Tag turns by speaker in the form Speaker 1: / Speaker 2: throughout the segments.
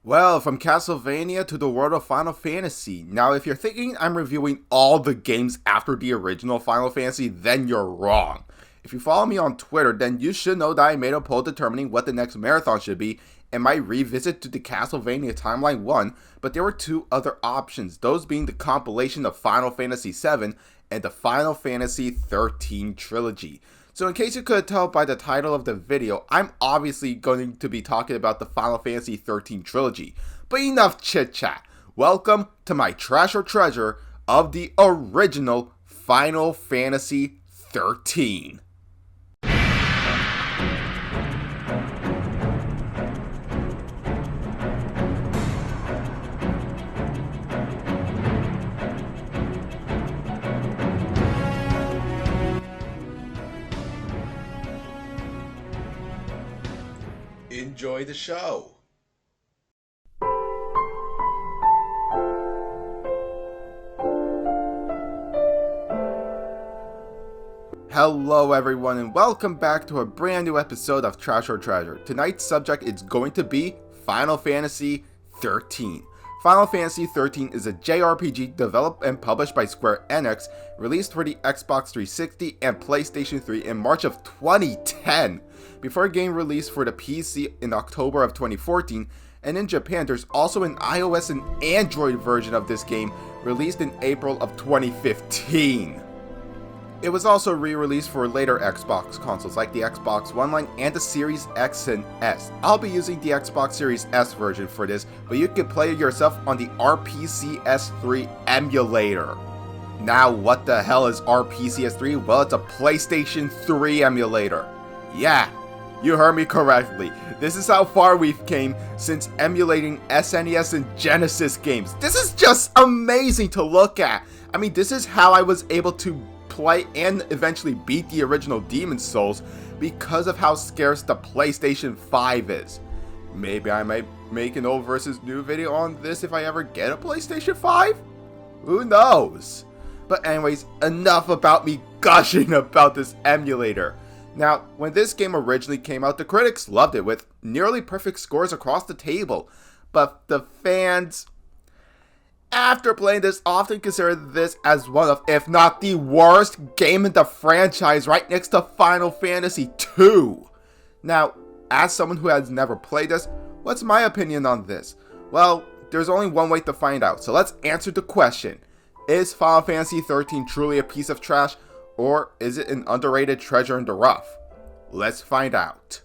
Speaker 1: Well, from Castlevania to the world of Final Fantasy. Now, if you're thinking I'm reviewing all the games after the original Final Fantasy, then you're wrong. If you follow me on Twitter, then you should know that I made a poll determining what the next marathon should be and my revisit to the Castlevania Timeline 1, but there were two other options, those being the compilation of Final Fantasy VII and the Final Fantasy XIII trilogy. So in case you couldn't tell by the title of the video, I'm obviously going to be talking about the Final Fantasy XIII trilogy. But enough chit chat. Welcome to my trash or treasure of the original Final Fantasy XIII. Enjoy the show. Hello everyone and welcome back to a brand new episode of Trash or Treasure. Tonight's subject is going to be Final Fantasy XIII. Final Fantasy XIII is a JRPG developed and published by Square Enix, released for the Xbox 360 and PlayStation 3 in March of 2010. Before a game released for the PC in October of 2014, and in Japan there's also an iOS and Android version of this game released in April of 2015. It was also re-released for later Xbox consoles like the Xbox One line and the Series X and S. I'll be using the Xbox Series S version for this, but you can play it yourself on the RPCS3 emulator. Now what the hell is RPCS3? Well, it's a PlayStation 3 emulator. Yeah, you heard me correctly. This is how far we've came since emulating SNES and Genesis games. This is just amazing to look at. I mean, this is how I was able to play and eventually beat the original Demon's Souls because of how scarce the PlayStation 5 is. Maybe I might make an old versus new video on this if I ever get a PlayStation 5? Who knows? But anyways, enough about me gushing about this emulator. Now, when this game originally came out, the critics loved it with nearly perfect scores across the table, but the fans, after playing this, often consider this as one of, if not the worst game in the franchise, right next to Final Fantasy II. Now, as someone who has never played this, what's my opinion on this? Well, there's only one way to find out, so let's answer the question. Is Final Fantasy XIII truly a piece of trash, or is it an underrated treasure in the rough? Let's find out.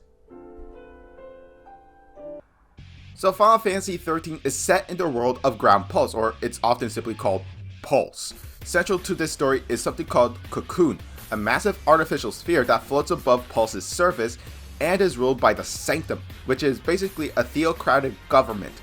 Speaker 1: So Final Fantasy XIII is set in the world of Ground Pulse, or it's often simply called Pulse. Central to this story is something called Cocoon, a massive artificial sphere that floats above Pulse's surface and is ruled by the Sanctum, which is basically a theocratic government.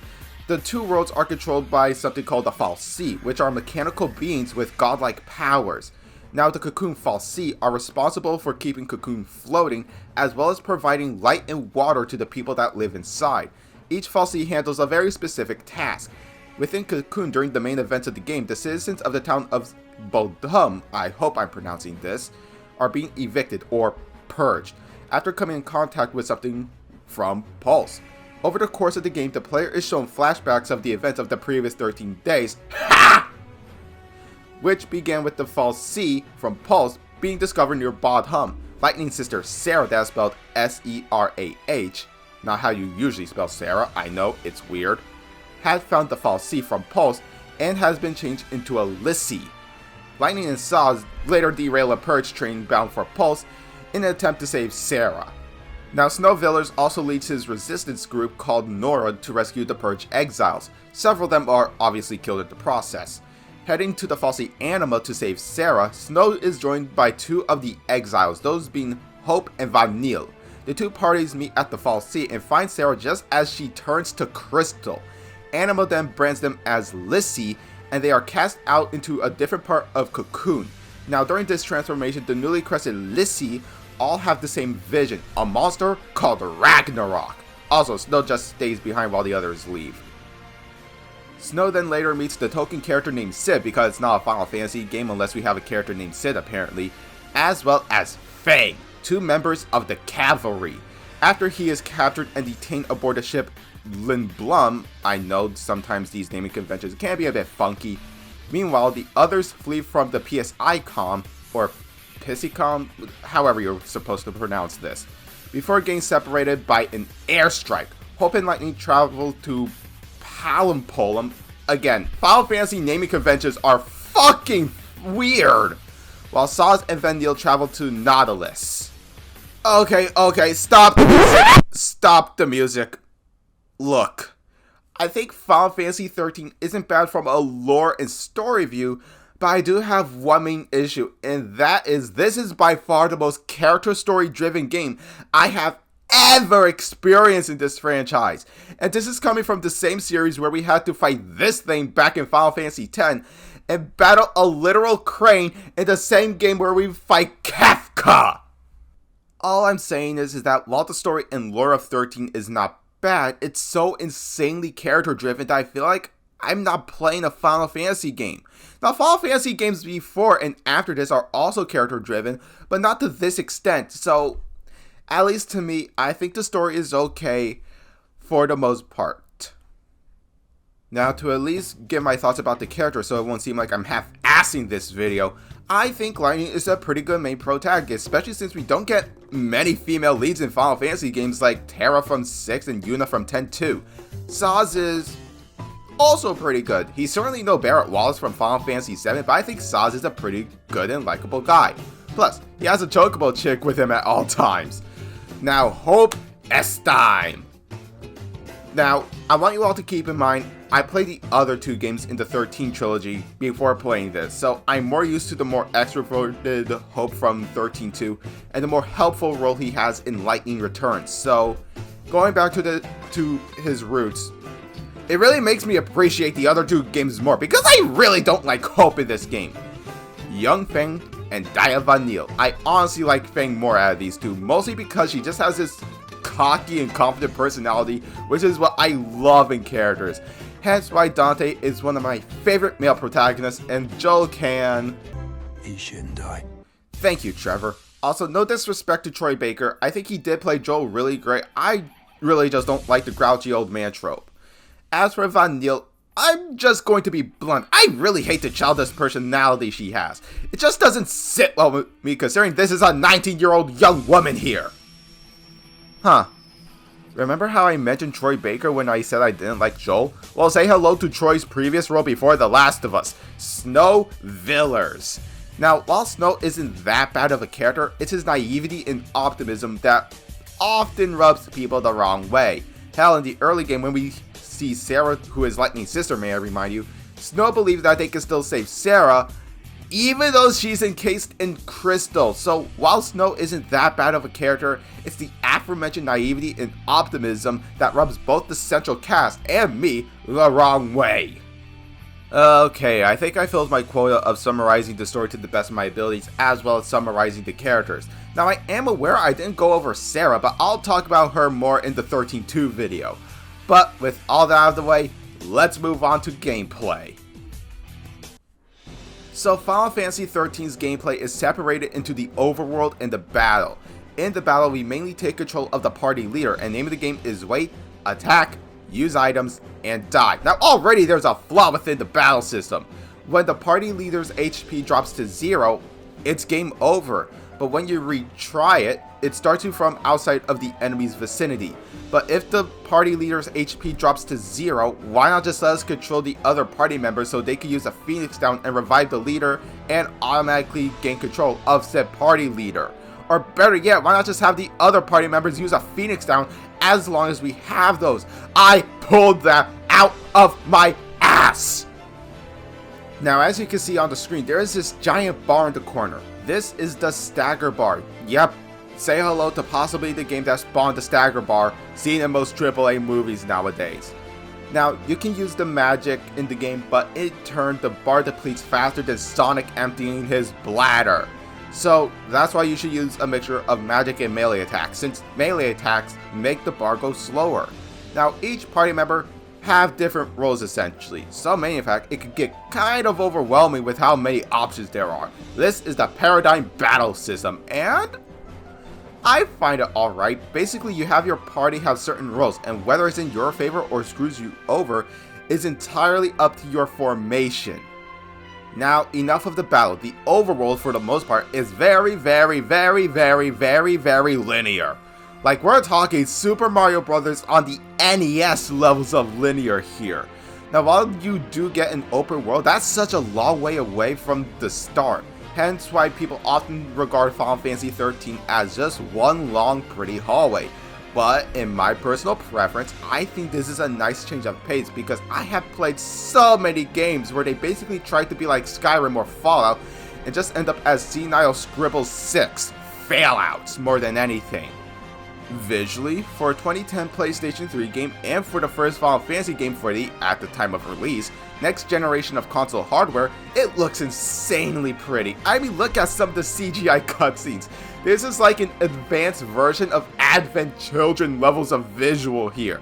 Speaker 1: The two worlds are controlled by something called the fal'Cie, which are mechanical beings with godlike powers. Now the Cocoon fal'Cie are responsible for keeping Cocoon floating, as well as providing light and water to the people that live inside. Each fal'Cie handles a very specific task. Within Cocoon, during the main events of the game, the citizens of the town of Bodhum, I hope I'm pronouncing this, are being evicted or purged after coming in contact with something from Pulse. Over the course of the game, the player is shown flashbacks of the events of the previous 13 days, which began with the fal'Cie from Pulse being discovered near Bodhum. Lightning Sister Sarah, that is spelled S-E-R-A-H, not how you usually spell Sarah, I know, it's weird, had found the fal'Cie from Pulse and has been changed into a Lissie. Lightning and Sazh later derail a purge train bound for Pulse in an attempt to save Sarah. Now Snow Villers also leads his resistance group called Nora to rescue the purge exiles. Several of them are obviously killed in the process. Heading to the fal'Cie Anima to save Sarah, Snow is joined by two of the exiles, those being Hope and Vanille. The two parties meet at the fal'Cie and find Sarah just as she turns to crystal. Anima then brands them as Lissie, and they are cast out into a different part of Cocoon. Now during this transformation, the newly crested Lissie all have the same vision, a monster called Ragnarok. Also, Snow just stays behind while the others leave. Snow then later meets the token character named Sid, because it's not a Final Fantasy game unless we have a character named Sid apparently, as well as Fang, two members of the cavalry. After he is captured and detained aboard the ship Lindblom, I know sometimes these naming conventions can be a bit funky. Meanwhile, the others flee from the PSICOM, or PSICOM, however you're supposed to pronounce this, before getting separated by an airstrike. Hope and Lightning travel to Palimpolum. Again, Final Fantasy naming conventions are fucking weird. While Saz and Vanille travel to Nautilus. Okay, stop the music. Stop the music. Look, I think Final Fantasy XIII isn't bad from a lore and story view, but I do have one main issue, and that is this is by far the most character story driven game I have ever experienced in this franchise. And this is coming from the same series where we had to fight this thing back in Final Fantasy X and battle a literal crane in the same game where we fight Kafka. All I'm saying is that while the story and lore of 13 is not bad, it's so insanely character driven that I feel like I'm not playing a Final Fantasy game. Now, Final Fantasy games before and after this are also character driven, but not to this extent. So, at least to me, I think the story is okay for the most part. Now, to at least give my thoughts about the character so it won't seem like I'm half-assing this video, I think Lightning is a pretty good main protagonist, especially since we don't get many female leads in Final Fantasy games like Terra from 6 and Yuna from 10-2. Saz is also pretty good. He's certainly no Barrett Wallace from Final Fantasy VII, but I think Saz is a pretty good and likable guy. Plus, he has a chocobo chick with him at all times. Now, Hope Estime. Now, I want you all to keep in mind, I played the other two games in the 13 trilogy before playing this, so I'm more used to the more extroverted Hope from 13-2 and the more helpful role he has in Lightning Returns. So, going back to his roots, it really makes me appreciate the other two games more because I really don't like Hope in this game. Young Feng and Dia Vanille. I honestly like Feng more out of these two, mostly because she just has this cocky and confident personality, which is what I love in characters. Hence why Dante is one of my favorite male protagonists, and Joel can...
Speaker 2: He shouldn't die.
Speaker 1: Thank you, Trevor. Also, no disrespect to Troy Baker, I think he did play Joel really great. I really just don't like the grouchy old man trope. As for Vanille, I'm just going to be blunt. I really hate the childish personality she has. It just doesn't sit well with me considering this is a 19-year-old young woman here. Huh. Remember how I mentioned Troy Baker when I said I didn't like Joel? Well, say hello to Troy's previous role before The Last of Us, Snow Villers. Now, while Snow isn't that bad of a character, it's his naivety and optimism that often rubs people the wrong way. Hell, in the early game when we see Sarah, who is Lightning's sister, may I remind you, Snow believes that they can still save Sarah, even though she's encased in crystal. So while Snow isn't that bad of a character, it's the aforementioned naivety and optimism that rubs both the central cast and me the wrong way. Okay, I think I filled my quota of summarizing the story to the best of my abilities, as well as summarizing the characters. Now, I am aware I didn't go over Sarah, but I'll talk about her more in the 13-2 video. But with all that out of the way, let's move on to gameplay. So Final Fantasy XIII's gameplay is separated into the overworld and the battle. In the battle, we mainly take control of the party leader, and the name of the game is wait, attack, use items, and die. Now already there's a flaw within the battle system. When the party leader's HP drops to 0, it's game over. But when you retry it, it starts you from outside of the enemy's vicinity. But if the party leader's HP drops to 0, why not just let us control the other party members so they can use a Phoenix Down and revive the leader and automatically gain control of said party leader? Or better yet, why not just have the other party members use a Phoenix Down as long as we have those? I pulled that out of my ass! Now, as you can see on the screen, there is this giant bar in the corner. This is the Stagger Bar. Yep, say hello to possibly the game that spawned the Stagger Bar, seen in most AAA movies nowadays. Now, you can use the magic in the game, but in turn, the bar depletes faster than Sonic emptying his bladder. So, that's why you should use a mixture of magic and melee attacks, since melee attacks make the bar go slower. Now, each party member have different roles essentially, so many in fact it could get kind of overwhelming with how many options there are. This is the Paradigm Battle System, and I find it alright. Basically, you have your party have certain roles, and whether it's in your favor or screws you over is entirely up to your formation. Now, enough of the battle. The overworld, for the most part, is very linear. Like, we're talking Super Mario Bros. On the NES levels of linear here. Now, while you do get an open world, that's such a long way away from the start. Hence why people often regard Final Fantasy XIII as just one long, pretty hallway. But in my personal preference, I think this is a nice change of pace because I have played so many games where they basically try to be like Skyrim or Fallout and just end up as Senile Scribble 6 failouts more than anything. Visually, for a 2010 PlayStation 3 game and for the first Final Fantasy game for the, at the time of release, next generation of console hardware, it looks insanely pretty. I mean, look at some of the CGI cutscenes. This is like an advanced version of Advent Children levels of visual here.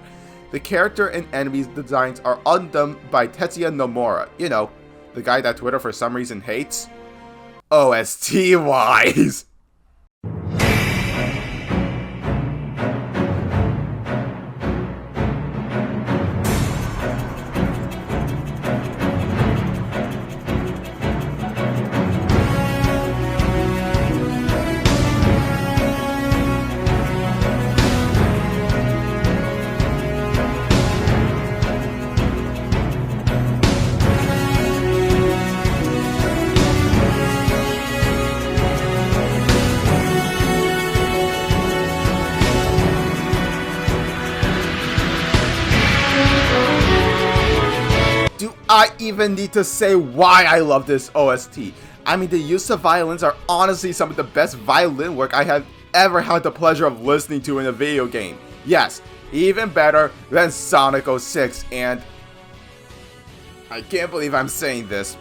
Speaker 1: The character and enemies designs are undone by Tetsuya Nomura, you know, the guy that Twitter for some reason hates. OST-wise. I even need to say why I love this OST. I mean, the use of violins are honestly some of the best violin work I have ever had the pleasure of listening to in a video game. Yes, even better than Sonic 06 and... I can't believe I'm saying this.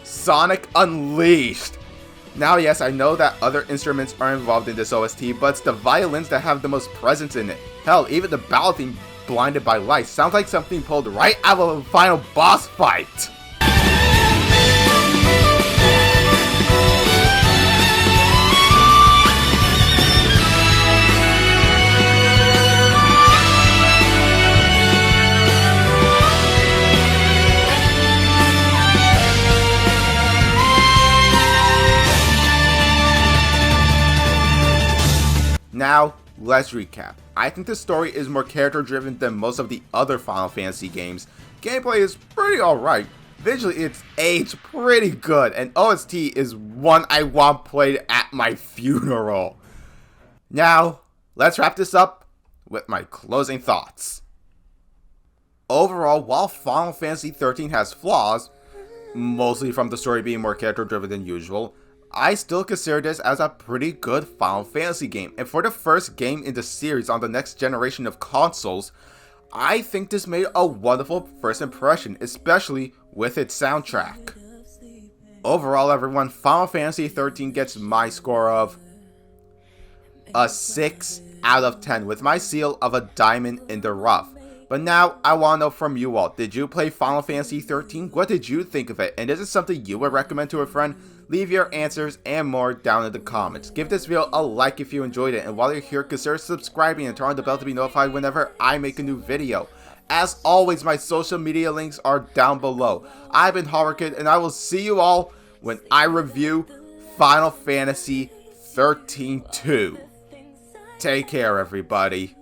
Speaker 1: Sonic Unleashed. Now yes, I know that other instruments are involved in this OST, but it's the violins that have the most presence in it. Hell, even the battle theme, Blinded by Light, sounds like something pulled right out of a final boss fight. Now, let's recap. I think the story is more character driven than most of the other Final Fantasy games. Gameplay is pretty alright. Visually, it's aged pretty good, and OST is one I want played at my funeral. Now, let's wrap this up with my closing thoughts. Overall, while Final Fantasy XIII has flaws, mostly from the story being more character driven than usual, I still consider this as a pretty good Final Fantasy game, and for the first game in the series on the next generation of consoles, I think this made a wonderful first impression, especially with its soundtrack. Overall, everyone, Final Fantasy XIII gets my score of a 6 out of 10 with my seal of a diamond in the rough. But now, I want to know from you all, did you play Final Fantasy XIII? What did you think of it? And is it something you would recommend to a friend? Leave your answers and more down in the comments. Give this video a like if you enjoyed it, and while you're here, consider subscribing and turn on the bell to be notified whenever I make a new video. As always, my social media links are down below. I've been HorrorKid, and I will see you all when I review Final Fantasy XIII 2. Take care, everybody.